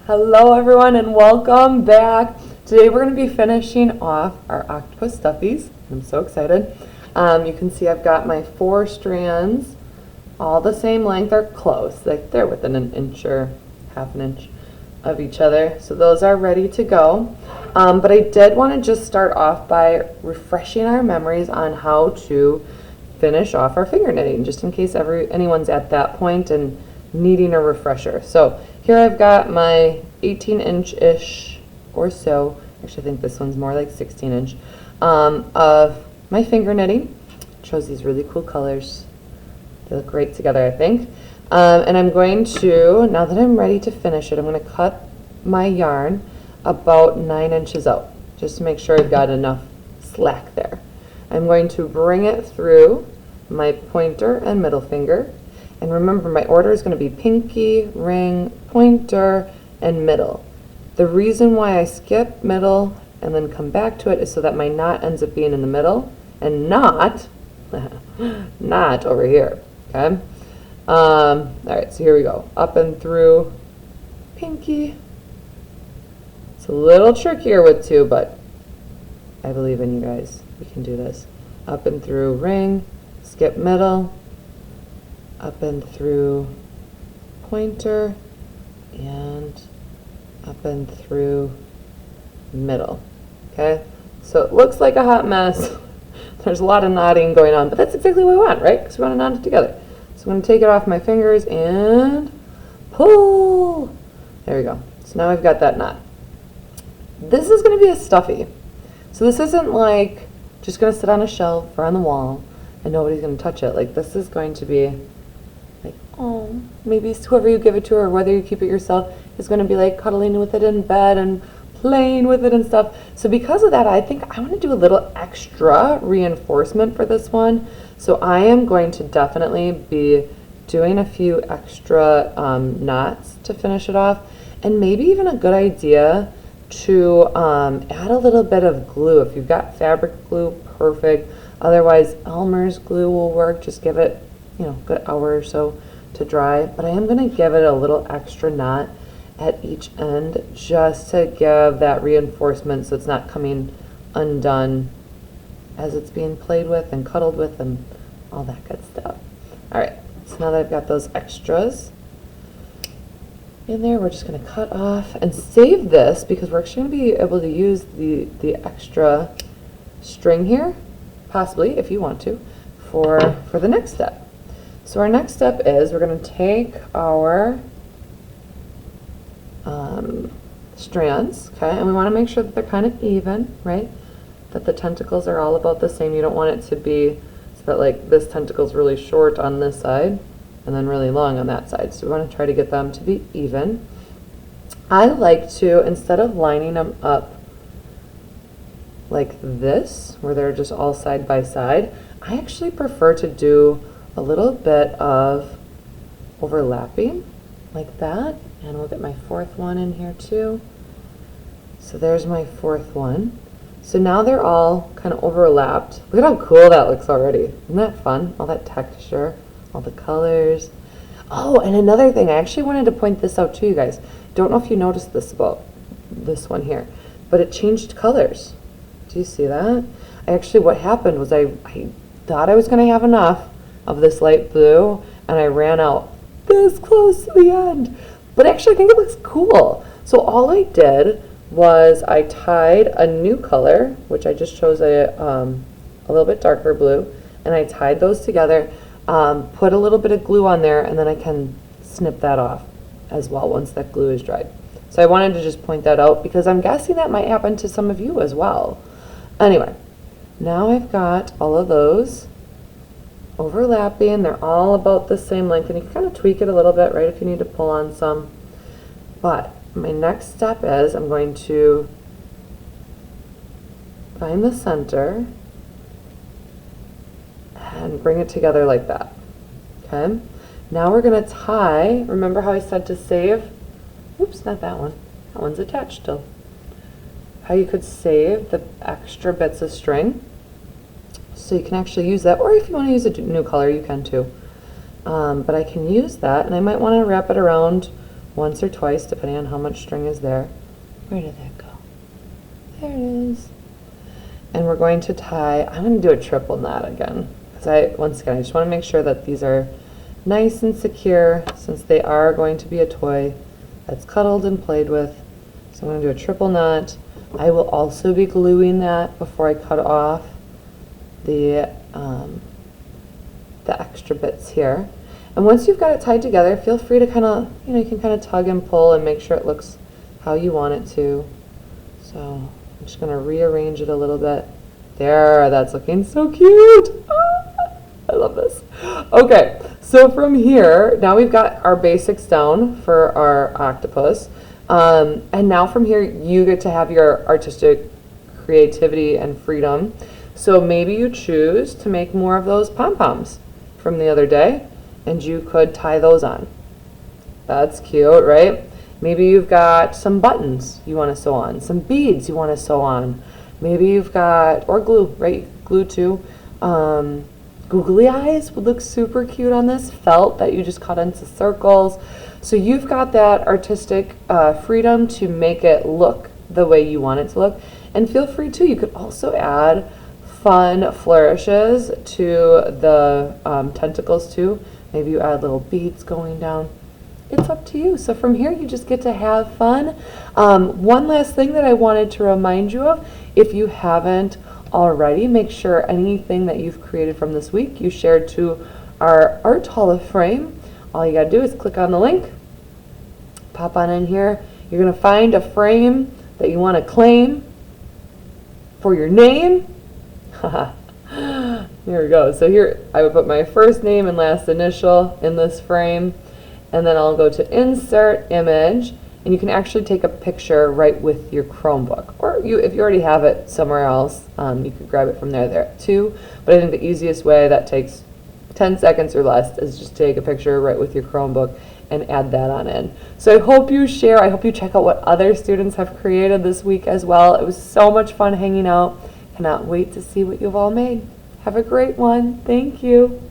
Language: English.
Hello everyone and welcome back. Today we're going to be finishing off our octopus stuffies. I'm so excited. You can see I've got my 4 strands, all the same length or close, like they're within an inch or half an inch of each other. So those are ready to go. But I did want to just start off by refreshing our memories on how to finish off our finger knitting, just in case anyone's at that point and needing a refresher. So here I've got my 18-inch-ish or so, actually I think this one's more like 16-inch, of my finger knitting. It shows these really cool colors. They look great together, I think. And I'm going to, now that I'm ready to finish it, I'm going to cut my yarn about 9 inches out, just to make sure I've got enough slack there. I'm going to bring it through my pointer and middle finger. And remember, my order is going to be pinky, ring, pointer, and middle. The reason why I skip middle and then come back to it is so that my knot ends up being in the middle and not over here, okay? All right, so here we go. Up and through pinky. It's a little trickier with 2, but I believe in you guys. We can do this. Up and through ring, skip middle, up and through pointer, and up and through middle. Okay, so it looks like a hot mess. There's a lot of knotting going on, but that's exactly what we want, right? Because we want to knot it together. So I'm going to take it off my fingers and pull. There we go. So now I've got that knot. This is going to be a stuffy. So this isn't like just going to sit on a shelf or on the wall and nobody's going to touch it. Like, this is going to be like, oh, maybe whoever you give it to or whether you keep it yourself is going to be like cuddling with it in bed and playing with it and stuff. So because of that, I think I want to do a little extra reinforcement for this one. So I am going to definitely be doing a few extra knots to finish it off, and maybe even a good idea to add a little bit of glue. If you've got fabric glue, perfect. Otherwise, Elmer's glue will work. Just give it, a good hour or so to dry. But I am going to give it a little extra knot at each end just to give that reinforcement so it's not coming undone as it's being played with and cuddled with and all that good stuff. All right, so now that I've got those extras in there, we're just going to cut off and save this because we're actually going to be able to use the extra string here, possibly if you want to, for the next step. So our next step is we're going to take our strands, okay, and we want to make sure that they're kind of even, right? That the tentacles are all about the same. You don't want it to be so that like this tentacle's really short on this side and then really long on that side. So we want to try to get them to be even. I like to, instead of lining them up like this, where they're just all side by side, I actually prefer to do a little bit of overlapping like that. And we'll get my 4th one in here too. So there's my 4th one. So now they're all kind of overlapped. Look at how cool that looks already. Isn't that fun? All that texture, all the colors. Oh, and another thing, I actually wanted to point this out to you guys. Don't know if you noticed this about this one here, but it changed colors. Do you see that? What happened was I thought I was going to have enough of this light blue, and I ran out this close to the end. But actually, I think it looks cool. So all I did was I tied a new color, which I just chose a little bit darker blue, and I tied those together, put a little bit of glue on there, and then I can snip that off as well once that glue is dried. So I wanted to just point that out because I'm guessing that might happen to some of you as well. Anyway, now I've got all of those overlapping. They're all about the same length, and you can kind of tweak it a little bit, right, if you need to pull on some. But my next step is I'm going to find the center and bring it together like that. Okay, now we're going to tie. Remember how I said to save? Oops, not that one. That one's attached still. How you could save the extra bits of string so you can actually use that, or if you want to use a new color, you can too. But I can use that, and I might want to wrap it around once or twice, depending on how much string is there. Where did that go? There it is. And we're going to tie, I'm going to do a triple knot again, because once again, I just want to make sure that these are nice and secure, since they are going to be a toy that's cuddled and played with. So I'm going to do a triple knot. I will also be gluing that before I cut off the extra bits here. And once you've got it tied together, feel free to kind of, you can kind of tug and pull and make sure it looks how you want it to. So I'm just going to rearrange it a little bit. There, that's looking so cute. Ah, I love this. Okay, so from here, now we've got our basics down for our octopus. And now from here, you get to have your artistic creativity and freedom. So maybe you choose to make more of those pom-poms from the other day, and you could tie those on. That's cute, right? Maybe you've got some buttons you want to sew on, some beads you want to sew on. Maybe you've got, or glue, right? Glue too. Googly eyes would look super cute on this. Felt that you just cut into circles. So you've got that artistic freedom to make it look the way you want it to look. And feel free too, you could also add fun flourishes to the tentacles too. Maybe you add little beads going down. It's up to you. So from here, you just get to have fun. One last thing that I wanted to remind you of, if you haven't already, make sure anything that you've created from this week you shared to our Art Hall of Fame. All you gotta do is click on the link, pop on in here. You're gonna find a frame that you wanna claim for your name. Here we go. So here I would put my first name and last initial in this frame, and then I'll go to insert image, and you can actually take a picture right with your Chromebook, or if you already have it somewhere else, you could grab it from there too. But I think the easiest way, that takes 10 seconds or less, is just take a picture right with your Chromebook and add that on in. So I hope you share, I hope you check out what other students have created this week as well. It was so much fun hanging out. Cannot wait to see what you've all made. Have a great one. Thank you.